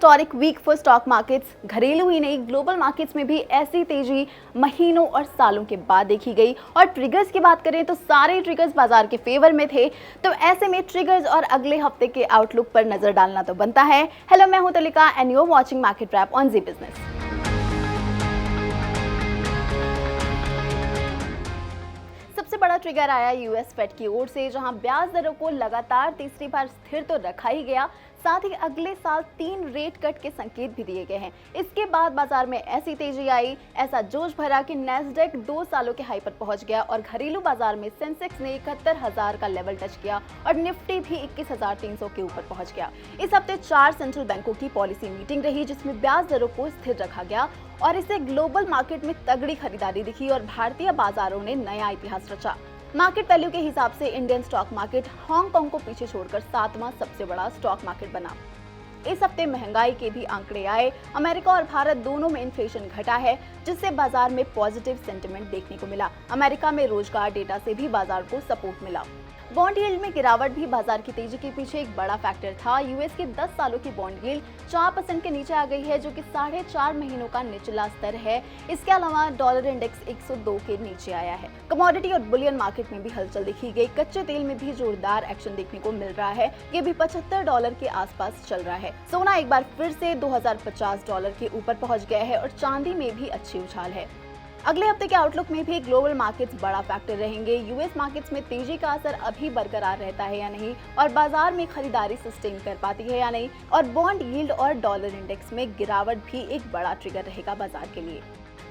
Historic week for stock markets. घरेलू ही नहीं, ग्लोबल मार्केट्स में भी ऐसी तेजी महीनों और सालों के बाद देखी गई। और ट्रिगर्स की बात करें तो सारे ट्रिगर्स बाजार के फेवर में थे। तो ऐसे में ट्रिगर्स और अगले हफ्ते के आउटलुक पर नजर डालना तो बनता है। हेलो, मैं हूं Talika and you are watching market wrap on Zee Business. सबसे बड़ा ट्रिगर आया यूएस फेड की ओर से, जहां ब्याज दरों को लगातार तीसरी बार स्थिर तो रखा ही गया, साथ ही अगले साल 3 रेट कट के संकेत भी दिए गए हैं। इसके बाद बाजार में ऐसी तेजी आई, ऐसा जोश भरा कि नैस्डैक 2 सालों के हाई पर पहुंच गया और घरेलू बाजार में सेंसेक्स ने 71,000 का लेवल टच किया और निफ्टी भी 21,300 के ऊपर पहुंच गया। इस हफ्ते 4 सेंट्रल बैंकों की पॉलिसी मीटिंग रही, जिसमें ब्याज दरों को स्थिर रखा गया और इससे ग्लोबल मार्केट में तगड़ी खरीदारी दिखी और भारतीय बाजारों ने नया इतिहास रचा। मार्केट वैल्यू के हिसाब से इंडियन स्टॉक मार्केट हांगकांग को पीछे छोड़कर 7वां सबसे बड़ा स्टॉक मार्केट बना। इस हफ्ते महंगाई के भी आंकड़े आए। अमेरिका और भारत दोनों में इन्फ्लेशन घटा है, जिससे बाजार में पॉजिटिव सेंटिमेंट देखने को मिला। अमेरिका में रोजगार डेटा से भी बाजार को सपोर्ट मिला। बॉन्ड यील्ड में गिरावट भी बाजार की तेजी के पीछे एक बड़ा फैक्टर था। यूएस के 10 सालों की बॉन्ड यील्ड 4% के नीचे आ गई है, जो कि 4.5 महीनों का निचला स्तर है। इसके अलावा डॉलर इंडेक्स 102 के नीचे आया है। कमोडिटी और बुलियन मार्केट में भी हलचल देखी गई। कच्चे तेल में भी जोरदार एक्शन देखने को मिल रहा है। ये भी $75 के आसपास चल रहा है। सोना एक बार फिर से $2050 के ऊपर पहुंच गया है और चांदी में भी अच्छी उछाल है। अगले हफ्ते के आउटलुक में भी ग्लोबल मार्केट्स बड़ा फैक्टर रहेंगे। यूएस मार्केट्स में तेजी का असर अभी बरकरार रहता है या नहीं, और बाजार में खरीदारी सस्टेन कर पाती है या नहीं, और बॉन्ड यील्ड और डॉलर इंडेक्स में गिरावट भी एक बड़ा ट्रिगर रहेगा बाजार के लिए।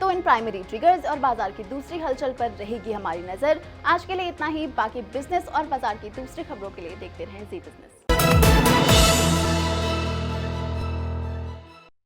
तो इन प्राइमरी ट्रिगर्स और बाजार की दूसरी हलचल पर रहेगी हमारी नजर। आज के लिए इतना ही। बाकी बिजनेस और बाजार की दूसरी खबरों के लिए देखते रहें जी बिजनेस।